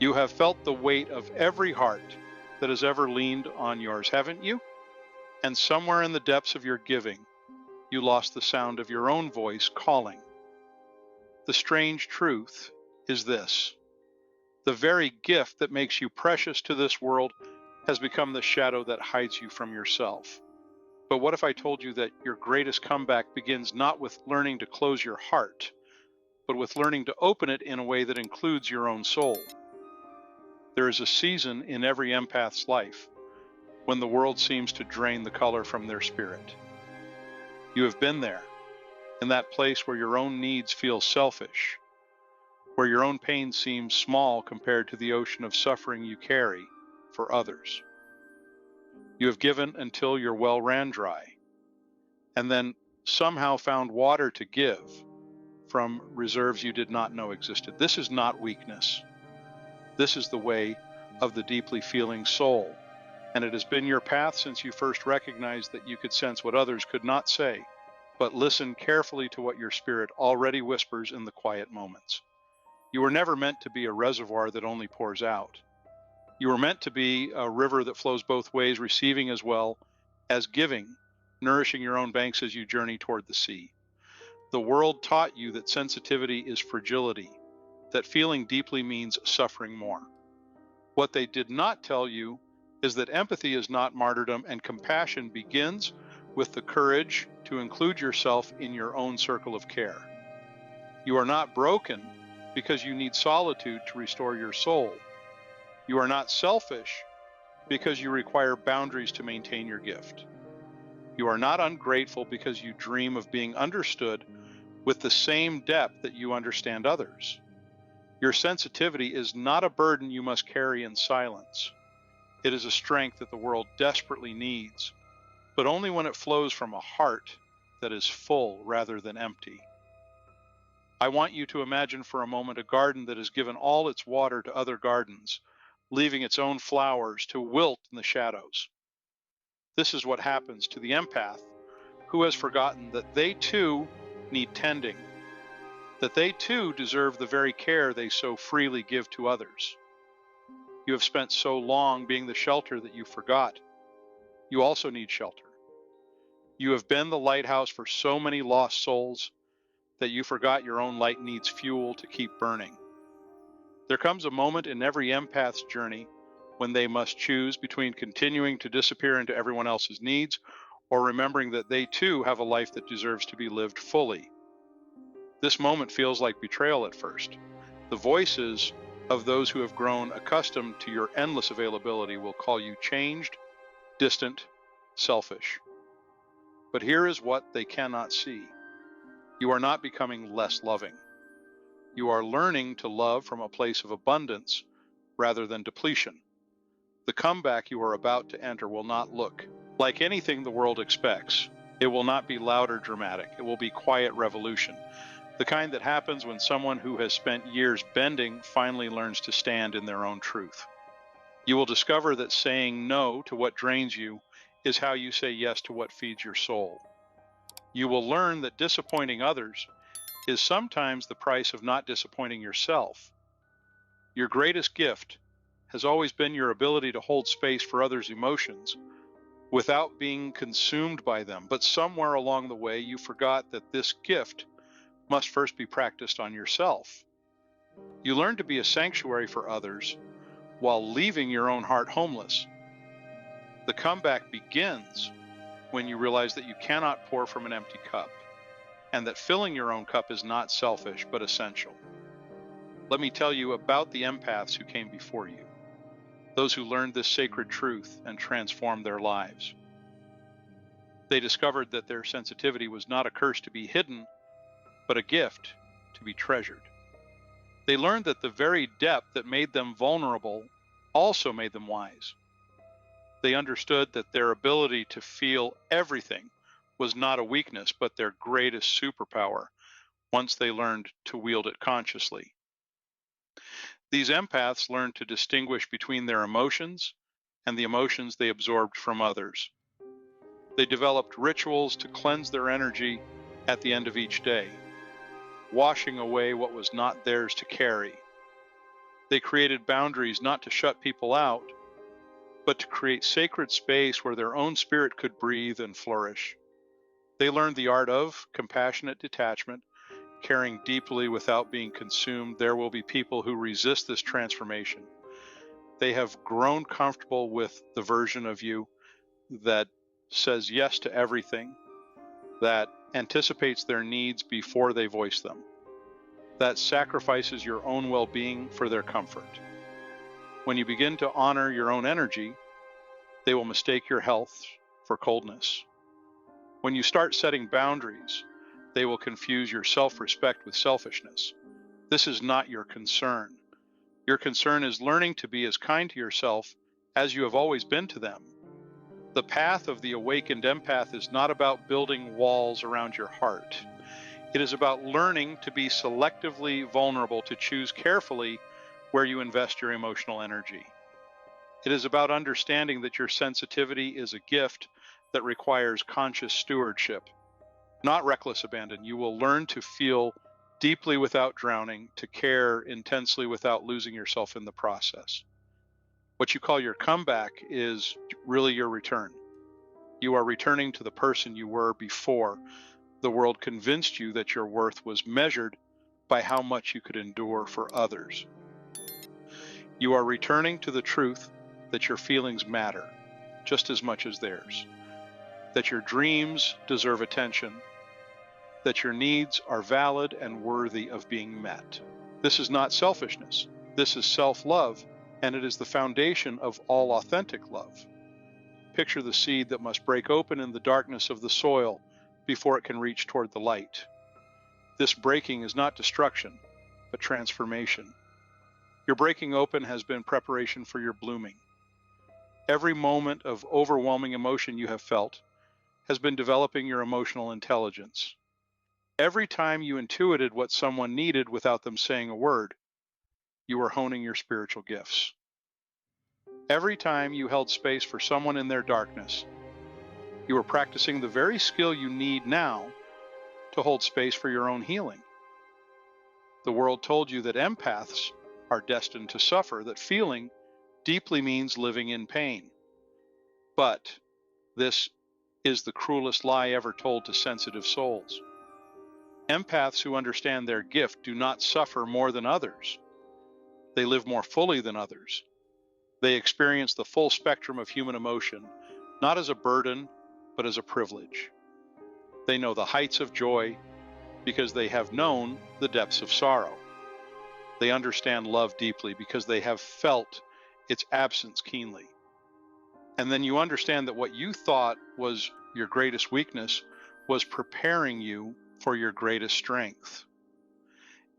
You have felt the weight of every heart that has ever leaned on yours, haven't you? And somewhere in the depths of your giving, you lost the sound of your own voice calling. The strange truth is this: the very gift that makes you precious to this world has become the shadow that hides you from yourself. But what if I told you that your greatest comeback begins not with learning to close your heart, but with learning to open it in a way that includes your own soul? There is a season in every empath's life when the world seems to drain the color from their spirit. You have been there, in that place where your own needs feel selfish, where your own pain seems small compared to the ocean of suffering you carry for others. You have given until your well ran dry, and then somehow found water to give from reserves you did not know existed. This is not weakness. This is the way of the deeply feeling soul, and it has been your path since you first recognized that you could sense what others could not say, but listen carefully to what your spirit already whispers in the quiet moments. You were never meant to be a reservoir that only pours out. You were meant to be a river that flows both ways, receiving as well as giving, nourishing your own banks as you journey toward the sea. The world taught you that sensitivity is fragility, that feeling deeply means suffering more. What they did not tell you is that empathy is not martyrdom, and compassion begins with the courage to include yourself in your own circle of care. You are not broken because you need solitude to restore your soul. You are not selfish because you require boundaries to maintain your gift. You are not ungrateful because you dream of being understood with the same depth that you understand others. Your sensitivity is not a burden you must carry in silence. It is a strength that the world desperately needs, but only when it flows from a heart that is full rather than empty. I want you to imagine for a moment a garden that has given all its water to other gardens, leaving its own flowers to wilt in the shadows. This is what happens to the empath who has forgotten that they too need tending, that they too deserve the very care they so freely give to others. You have spent so long being the shelter that you forgot you also need shelter. You have been the lighthouse for so many lost souls that you forgot your own light needs fuel to keep burning. There comes a moment in every empath's journey when they must choose between continuing to disappear into everyone else's needs or remembering that they too have a life that deserves to be lived fully. This moment feels like betrayal at first. The voices of those who have grown accustomed to your endless availability will call you changed, distant, selfish. But here is what they cannot see. You are not becoming less loving. You are learning to love from a place of abundance rather than depletion. The comeback you are about to enter will not look like anything the world expects. It will not be loud or dramatic. It will be quiet revolution, the kind that happens when someone who has spent years bending finally learns to stand in their own truth. You will discover that saying no to what drains you is how you say yes to what feeds your soul. You will learn that disappointing others is sometimes the price of not disappointing yourself. Your greatest gift has always been your ability to hold space for others' emotions without being consumed by them. But somewhere along the way, you forgot that this gift must first be practiced on yourself. You learn to be a sanctuary for others while leaving your own heart homeless. The comeback begins when you realize that you cannot pour from an empty cup, and that filling your own cup is not selfish but essential. Let me tell you about the empaths who came before you, those who learned this sacred truth and transformed their lives. They discovered that their sensitivity was not a curse to be hidden, but a gift to be treasured. They learned that the very depth that made them vulnerable also made them wise. They understood that their ability to feel everything was not a weakness, but their greatest superpower once they learned to wield it consciously. These empaths learned to distinguish between their emotions and the emotions they absorbed from others. They developed rituals to cleanse their energy at the end of each day, washing away what was not theirs to carry. They created boundaries not to shut people out, but to create sacred space where their own spirit could breathe and flourish. They learned the art of compassionate detachment, caring deeply without being consumed. There will be people who resist this transformation. They have grown comfortable with the version of you that says yes to everything, that anticipates their needs before they voice them, that sacrifices your own well-being for their comfort. When you begin to honor your own energy, they will mistake your health for coldness. When you start setting boundaries, they will confuse your self-respect with selfishness. This is not your concern. Your concern is learning to be as kind to yourself as you have always been to them. The path of the awakened empath is not about building walls around your heart. It is about learning to be selectively vulnerable, to choose carefully where you invest your emotional energy. It is about understanding that your sensitivity is a gift that requires conscious stewardship, not reckless abandon. You will learn to feel deeply without drowning, to care intensely without losing yourself in the process. What you call your comeback is really your return. You are returning to the person you were before the world convinced you that your worth was measured by how much you could endure for others. You are returning to the truth that your feelings matter just as much as theirs, that your dreams deserve attention, that your needs are valid and worthy of being met. This is not selfishness. This is self-love, and it is the foundation of all authentic love. Picture the seed that must break open in the darkness of the soil before it can reach toward the light. This breaking is not destruction, but transformation. Your breaking open has been preparation for your blooming. Every moment of overwhelming emotion you have felt has been developing your emotional intelligence. Every time you intuited what someone needed without them saying a word, you were honing your spiritual gifts. Every time you held space for someone in their darkness, you were practicing the very skill you need now to hold space for your own healing. The world told you that empaths are destined to suffer, that feeling deeply means living in pain. But this is the cruelest lie ever told to sensitive souls. Empaths who understand their gift do not suffer more than others. They live more fully than others. They experience the full spectrum of human emotion, not as a burden, but as a privilege. They know the heights of joy because they have known the depths of sorrow. They understand love deeply because they have felt its absence keenly. And then you understand that what you thought was your greatest weakness was preparing you for your greatest strength.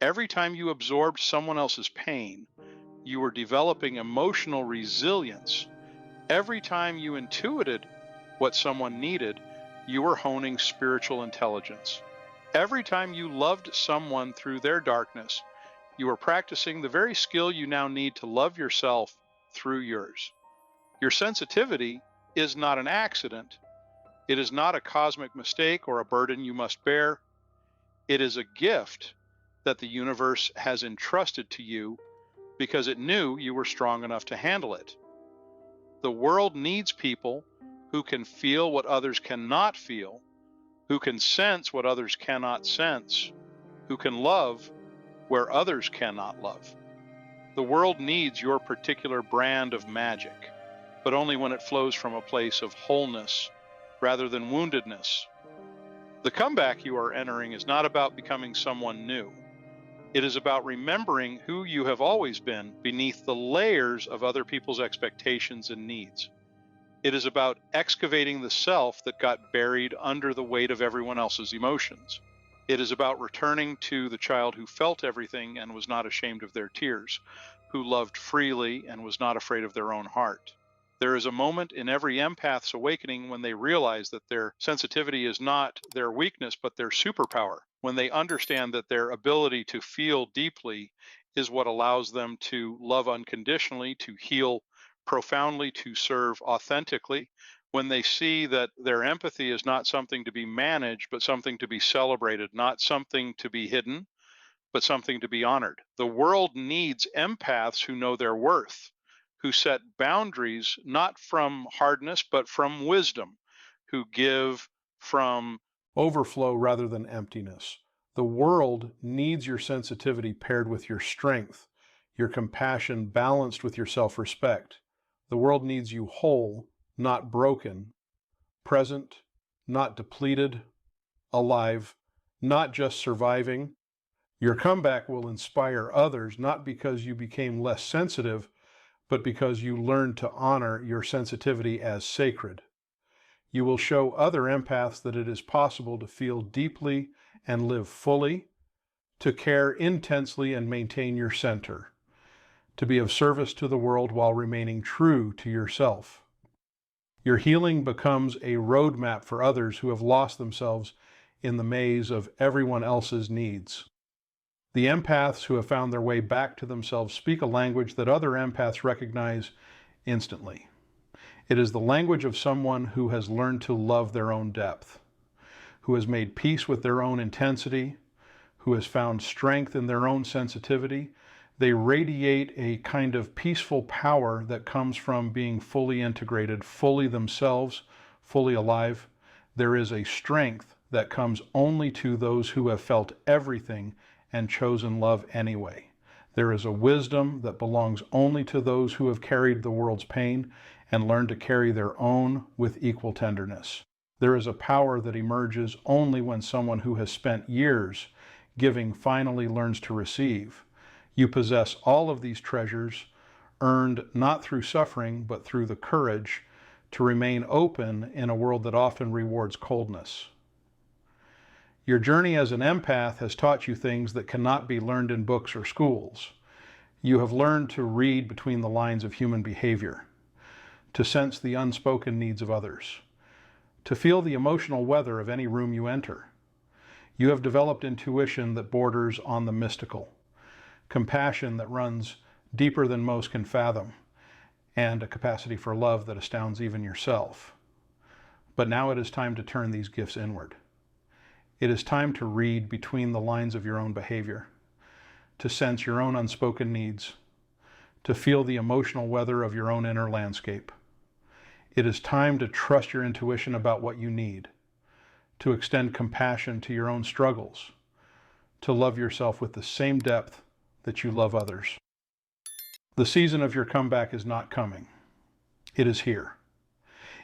Every time you absorbed someone else's pain, you were developing emotional resilience. Every time you intuited what someone needed, you were honing spiritual intelligence. Every time you loved someone through their darkness, you were practicing the very skill you now need to love yourself through yours. Your sensitivity is not an accident. It is not a cosmic mistake or a burden you must bear. It is a gift that the universe has entrusted to you because it knew you were strong enough to handle it. The world needs people who can feel what others cannot feel, who can sense what others cannot sense, who can love where others cannot love. The world needs your particular brand of magic, but only when it flows from a place of wholeness rather than woundedness. The comeback you are entering is not about becoming someone new. It is about remembering who you have always been beneath the layers of other people's expectations and needs. It is about excavating the self that got buried under the weight of everyone else's emotions. It is about returning to the child who felt everything and was not ashamed of their tears, who loved freely and was not afraid of their own heart. There is a moment in every empath's awakening when they realize that their sensitivity is not their weakness, but their superpower, when they understand that their ability to feel deeply is what allows them to love unconditionally, to heal profoundly, to serve authentically, when they see that their empathy is not something to be managed, but something to be celebrated, not something to be hidden, but something to be honored. The world needs empaths who know their worth, who set boundaries not from hardness, but from wisdom, who give from overflow rather than emptiness. The world needs your sensitivity paired with your strength, your compassion balanced with your self-respect. The world needs you whole, not broken, present, not depleted, alive, not just surviving. Your comeback will inspire others, not because you became less sensitive, but because you learned to honor your sensitivity as sacred. You will show other empaths that it is possible to feel deeply and live fully, to care intensely and maintain your center, to be of service to the world while remaining true to yourself. Your healing becomes a roadmap for others who have lost themselves in the maze of everyone else's needs. The empaths who have found their way back to themselves speak a language that other empaths recognize instantly. It is the language of someone who has learned to love their own depth, who has made peace with their own intensity, who has found strength in their own sensitivity. They radiate a kind of peaceful power that comes from being fully integrated, fully themselves, fully alive. There is a strength that comes only to those who have felt everything and chosen love anyway. There is a wisdom that belongs only to those who have carried the world's pain and learned to carry their own with equal tenderness. There is a power that emerges only when someone who has spent years giving finally learns to receive. You possess all of these treasures, earned not through suffering, but through the courage to remain open in a world that often rewards coldness. Your journey as an empath has taught you things that cannot be learned in books or schools. You have learned to read between the lines of human behavior, to sense the unspoken needs of others, to feel the emotional weather of any room you enter. You have developed intuition that borders on the mystical, compassion that runs deeper than most can fathom, and a capacity for love that astounds even yourself. But now it is time to turn these gifts inward. It is time to read between the lines of your own behavior, to sense your own unspoken needs, to feel the emotional weather of your own inner landscape. It is time to trust your intuition about what you need, to extend compassion to your own struggles, to love yourself with the same depth that you love others. The season of your comeback is not coming. It is here.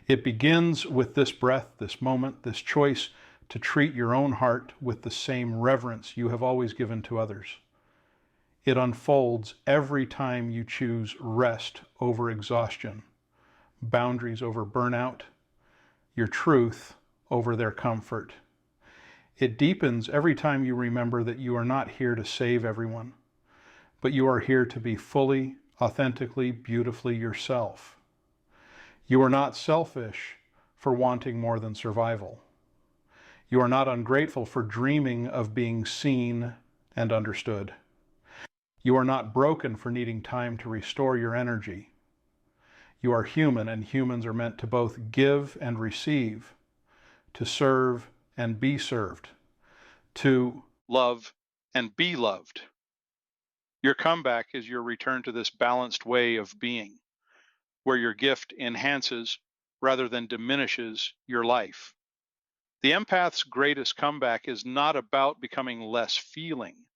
It begins with this breath, this moment, this choice to treat your own heart with the same reverence you have always given to others. It unfolds every time you choose rest over exhaustion, boundaries over burnout, your truth over their comfort. It deepens every time you remember that you are not here to save everyone, but you are here to be fully, authentically, beautifully yourself. You are not selfish for wanting more than survival. You are not ungrateful for dreaming of being seen and understood. You are not broken for needing time to restore your energy. You are human, and humans are meant to both give and receive, to serve and be served, to love and be loved. Your comeback is your return to this balanced way of being, where your gift enhances rather than diminishes your life. The empath's greatest comeback is not about becoming less feeling,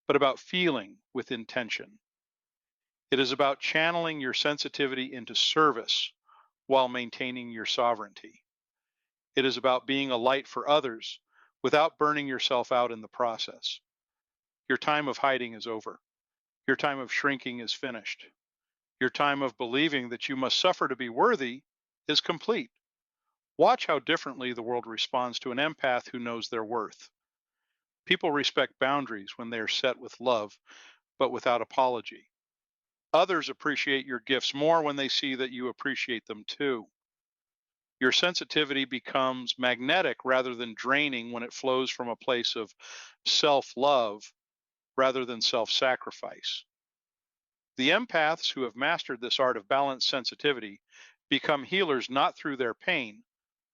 but about feeling with intention. It is about channeling your sensitivity into service while maintaining your sovereignty. It is about being a light for others without burning yourself out in the process. Your time of hiding is over. Your time of shrinking is finished. Your time of believing that you must suffer to be worthy is complete. Watch how differently the world responds to an empath who knows their worth. People respect boundaries when they are set with love, but without apology. Others appreciate your gifts more when they see that you appreciate them too. Your sensitivity becomes magnetic rather than draining when it flows from a place of self love rather than self sacrifice. The empaths who have mastered this art of balanced sensitivity become healers not through their pain,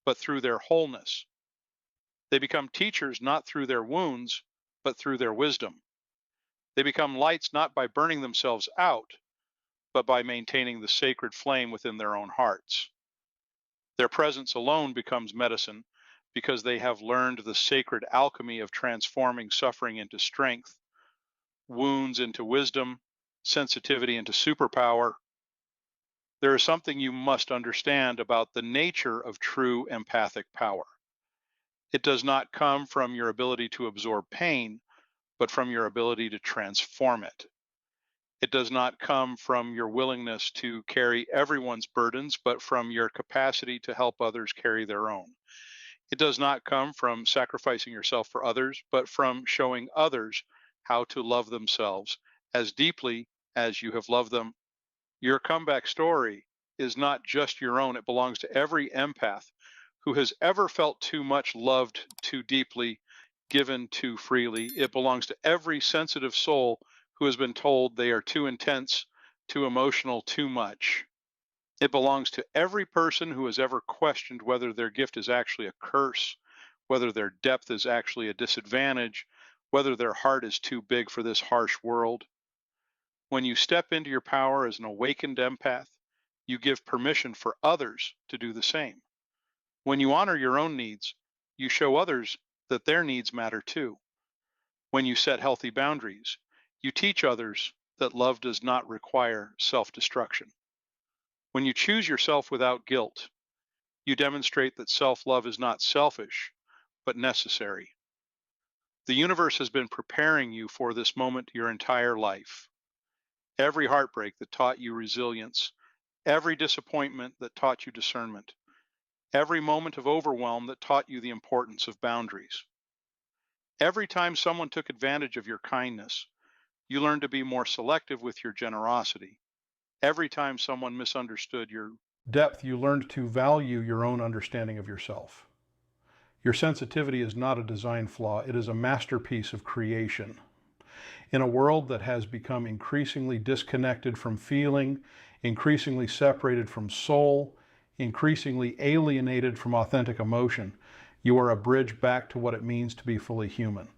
but through their wholeness. They become teachers not through their wounds, but through their wisdom. They become lights not by burning themselves out, but by maintaining the sacred flame within their own hearts. Their presence alone becomes medicine because they have learned the sacred alchemy of transforming suffering into strength, wounds into wisdom, sensitivity into superpower. There is something you must understand about the nature of true empathic power. It does not come from your ability to absorb pain, but from your ability to transform it. It does not come from your willingness to carry everyone's burdens, but from your capacity to help others carry their own. It does not come from sacrificing yourself for others, but from showing others how to love themselves as deeply as you have loved them. Your comeback story is not just your own, it belongs to every empath who has ever felt too much, loved too deeply, given too freely. It belongs to every sensitive soul who has been told they are too intense, too emotional, too much. It belongs to every person who has ever questioned whether their gift is actually a curse, whether their depth is actually a disadvantage, whether their heart is too big for this harsh world. When you step into your power as an awakened empath, you give permission for others to do the same. When you honor your own needs, you show others that their needs matter too. When you set healthy boundaries, you teach others that love does not require self-destruction. When you choose yourself without guilt, you demonstrate that self-love is not selfish, but necessary. The universe has been preparing you for this moment your entire life. Every heartbreak that taught you resilience, every disappointment that taught you discernment, every moment of overwhelm that taught you the importance of boundaries. Every time someone took advantage of your kindness, you learned to be more selective with your generosity. Every time someone misunderstood your depth, you learned to value your own understanding of yourself. Your sensitivity is not a design flaw, it is a masterpiece of creation. In a world that has become increasingly disconnected from feeling, increasingly separated from soul, increasingly alienated from authentic emotion, you are a bridge back to what it means to be fully human.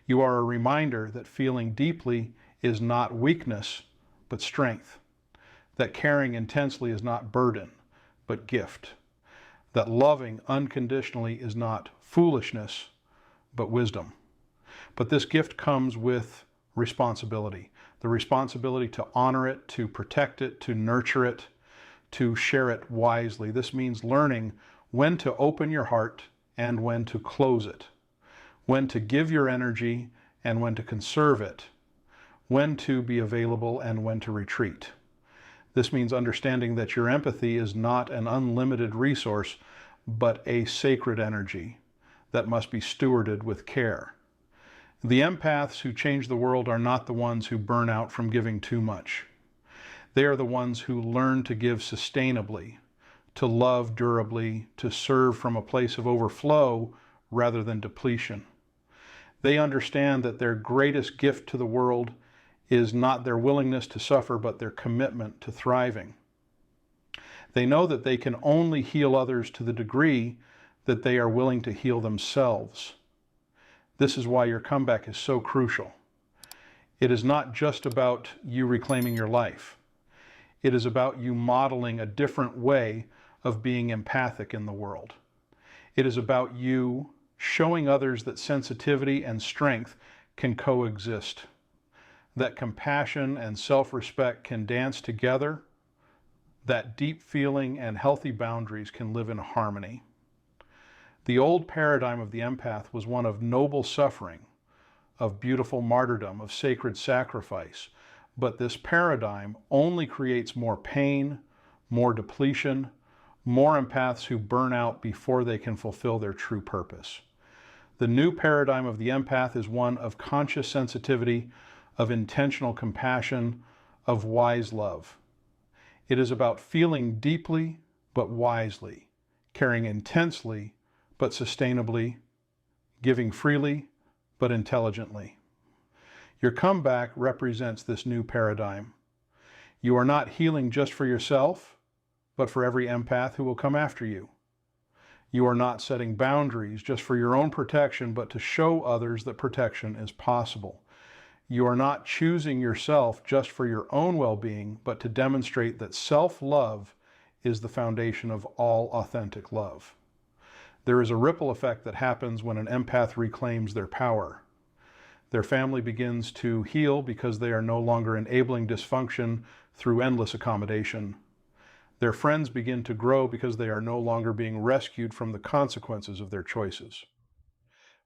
You are a reminder that feeling deeply is not weakness, but strength. That caring intensely is not burden, but gift. That loving unconditionally is not foolishness, but wisdom. But this gift comes with responsibility. The responsibility to honor it, to protect it, to nurture it, to share it wisely. This means learning when to open your heart and when to close it, when to give your energy and when to conserve it, when to be available and when to retreat. This means understanding that your empathy is not an unlimited resource, but a sacred energy that must be stewarded with care. The empaths who change the world are not the ones who burn out from giving too much. They are the ones who learn to give sustainably, to love durably, to serve from a place of overflow rather than depletion. They understand that their greatest gift to the world is not their willingness to suffer, but their commitment to thriving. They know that they can only heal others to the degree that they are willing to heal themselves. This is why your comeback is so crucial. It is not just about you reclaiming your life. It is about you modeling a different way of being empathic in the world. It is about you showing others that sensitivity and strength can coexist, that compassion and self-respect can dance together, that deep feeling and healthy boundaries can live in harmony. The old paradigm of the empath was one of noble suffering, of beautiful martyrdom, of sacred sacrifice. But this paradigm only creates more pain, more depletion, more empaths who burn out before they can fulfill their true purpose. The new paradigm of the empath is one of conscious sensitivity, of intentional compassion, of wise love. It is about feeling deeply but wisely, caring intensely but sustainably, giving freely but intelligently. Your comeback represents this new paradigm. You are not healing just for yourself, but for every empath who will come after you. You are not setting boundaries just for your own protection, but to show others that protection is possible. You are not choosing yourself just for your own well-being, but to demonstrate that self-love is the foundation of all authentic love. There is a ripple effect that happens when an empath reclaims their power. Their family begins to heal because they are no longer enabling dysfunction through endless accommodation. Their friends begin to grow because they are no longer being rescued from the consequences of their choices.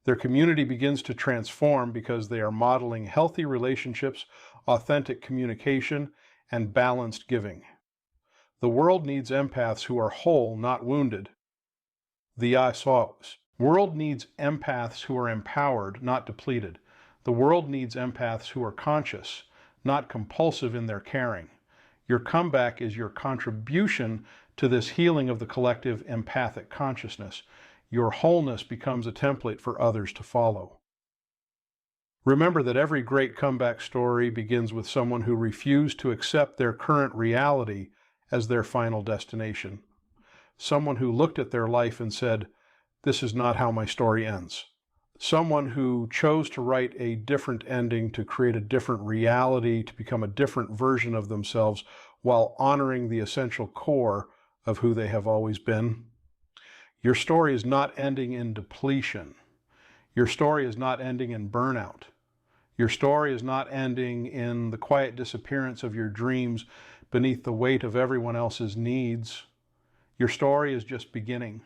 Their community begins to transform because they are modeling healthy relationships, authentic communication, and balanced giving. The world needs empaths who are whole, not wounded. The world needs empaths who are empowered, not depleted. The world needs empaths who are conscious, not compulsive in their caring. Your comeback is your contribution to this healing of the collective empathic consciousness. Your wholeness becomes a template for others to follow. Remember that every great comeback story begins with someone who refused to accept their current reality as their final destination. Someone who looked at their life and said, "This is not how my story ends." Someone who chose to write a different ending, to create a different reality, to become a different version of themselves while honoring the essential core of who they have always been. Your story is not ending in depletion. Your story is not ending in burnout. Your story is not ending in the quiet disappearance of your dreams beneath the weight of everyone else's needs. Your story is just beginning.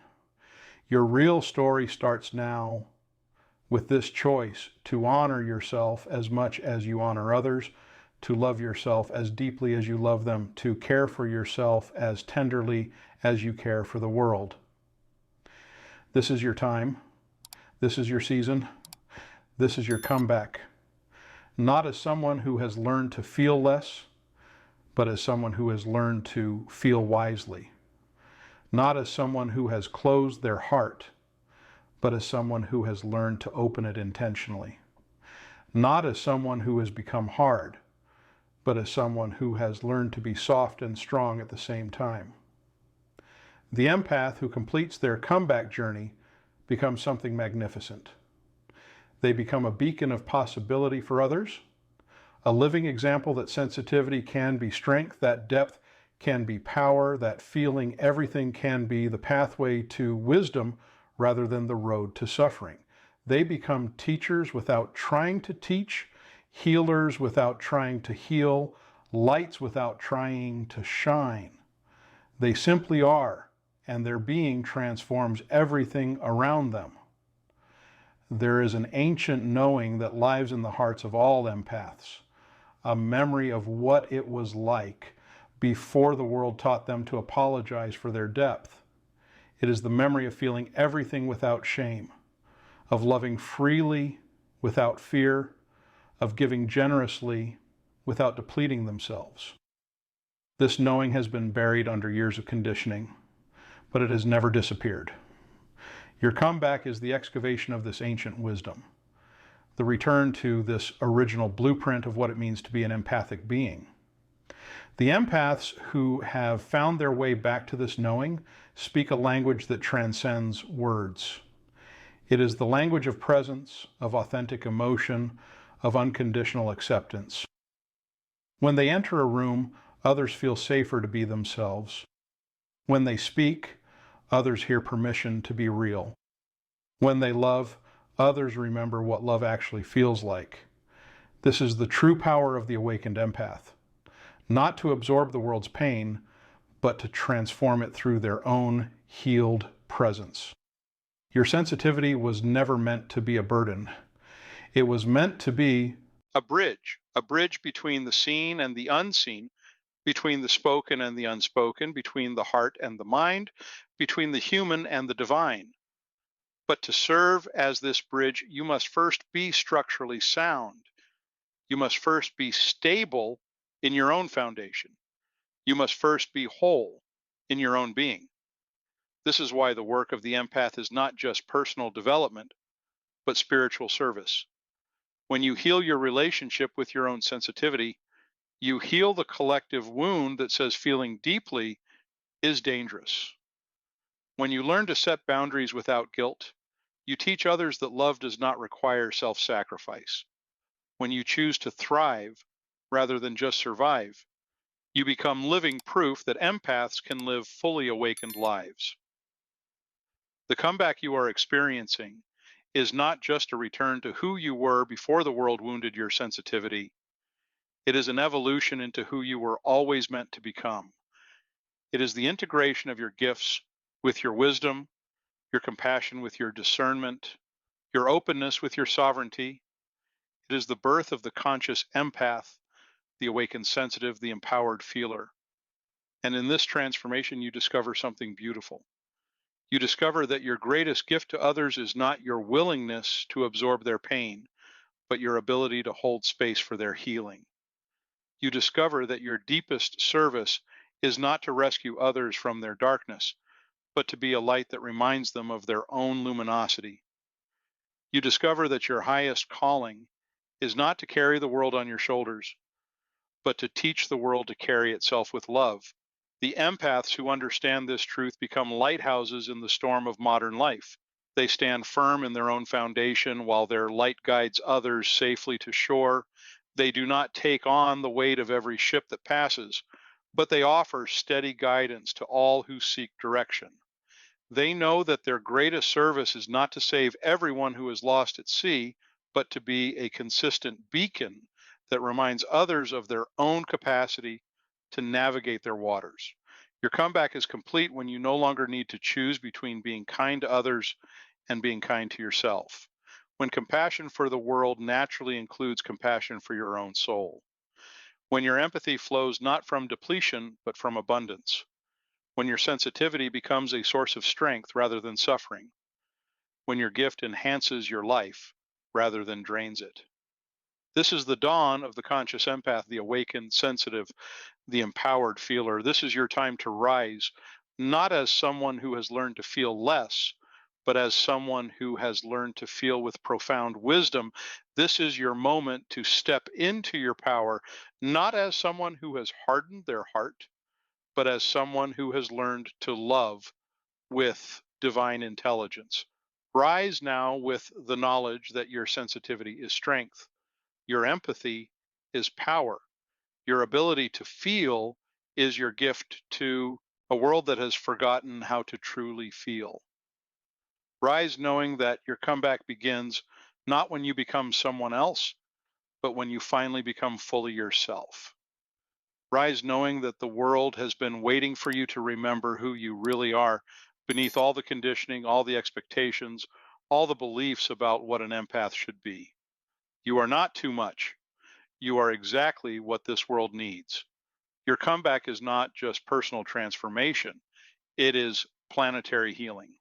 Your real story starts now with this choice to honor yourself as much as you honor others, to love yourself as deeply as you love them, to care for yourself as tenderly as you care for the world. This is your time. This is your season. This is your comeback. Not as someone who has learned to feel less, but as someone who has learned to feel wisely. Not as someone who has closed their heart, but as someone who has learned to open it intentionally. Not as someone who has become hard, but as someone who has learned to be soft and strong at the same time. The empath who completes their comeback journey becomes something magnificent. They become a beacon of possibility for others, a living example that sensitivity can be strength, that depth can be power, that feeling everything can be the pathway to wisdom rather than the road to suffering. They become teachers without trying to teach, healers without trying to heal, lights without trying to shine. They simply are, and their being transforms everything around them. There is an ancient knowing that lives in the hearts of all empaths, a memory of what it was like before the world taught them to apologize for their depth. It is the memory of feeling everything without shame, of loving freely without fear, of giving generously without depleting themselves. This knowing has been buried under years of conditioning, but it has never disappeared. Your comeback is the excavation of this ancient wisdom, the return to this original blueprint of what it means to be an empathic being. The empaths who have found their way back to this knowing speak a language that transcends words. It is the language of presence, of authentic emotion, of unconditional acceptance. When they enter a room, others feel safer to be themselves. When they speak, others hear permission to be real. When they love, others remember what love actually feels like. This is the true power of the awakened empath. Not to absorb the world's pain, but to transform it through their own healed presence. Your sensitivity was never meant to be a burden. It was meant to be a bridge between the seen and the unseen, between the spoken and the unspoken, between the heart and the mind, between the human and the divine. But to serve as this bridge, you must first be structurally sound. You must first be stable in your own foundation. You must first be whole in your own being. This is why the work of the empath is not just personal development, but spiritual service. When you heal your relationship with your own sensitivity, you heal the collective wound that says feeling deeply is dangerous. When you learn to set boundaries without guilt, you teach others that love does not require self-sacrifice. When you choose to thrive rather than just survive, you become living proof that empaths can live fully awakened lives. The comeback you are experiencing is not just a return to who you were before the world wounded your sensitivity. It is an evolution into who you were always meant to become. It is the integration of your gifts with your wisdom, your compassion with your discernment, your openness with your sovereignty. It is the birth of the conscious empath, the awakened sensitive, the empowered feeler. And in this transformation, you discover something beautiful. You discover that your greatest gift to others is not your willingness to absorb their pain, but your ability to hold space for their healing. You discover that your deepest service is not to rescue others from their darkness, but to be a light that reminds them of their own luminosity. You discover that your highest calling is not to carry the world on your shoulders, but to teach the world to carry itself with love. The empaths who understand this truth become lighthouses in the storm of modern life. They stand firm in their own foundation while their light guides others safely to shore. They do not take on the weight of every ship that passes, but they offer steady guidance to all who seek direction. They know that their greatest service is not to save everyone who is lost at sea, but to be a consistent beacon that reminds others of their own capacity to navigate their waters. Your comeback is complete when you no longer need to choose between being kind to others and being kind to yourself. When compassion for the world naturally includes compassion for your own soul. When your empathy flows not from depletion, but from abundance. When your sensitivity becomes a source of strength rather than suffering. When your gift enhances your life rather than drains it. This is the dawn of the conscious empath, the awakened, sensitive, the empowered feeler. This is your time to rise, not as someone who has learned to feel less, but as someone who has learned to feel with profound wisdom. This is your moment to step into your power, not as someone who has hardened their heart, but as someone who has learned to love with divine intelligence. Rise now with the knowledge that your sensitivity is strength, your empathy is power, your ability to feel is your gift to a world that has forgotten how to truly feel. Rise knowing that your comeback begins not when you become someone else, but when you finally become fully yourself. Rise knowing that the world has been waiting for you to remember who you really are beneath all the conditioning, all the expectations, all the beliefs about what an empath should be. You are not too much. You are exactly what this world needs. Your comeback is not just personal transformation, it is planetary healing.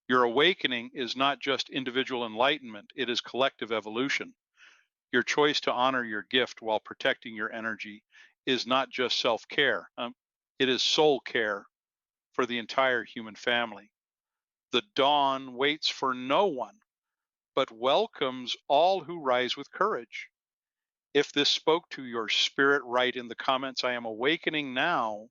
Your awakening is not just individual enlightenment, it is collective evolution. Your choice to honor your gift while protecting your energy is not just self care, it is soul care for the entire human family. The dawn waits for no one, but welcomes all who rise with courage. If this spoke to your spirit, write in the comments, I am awakening now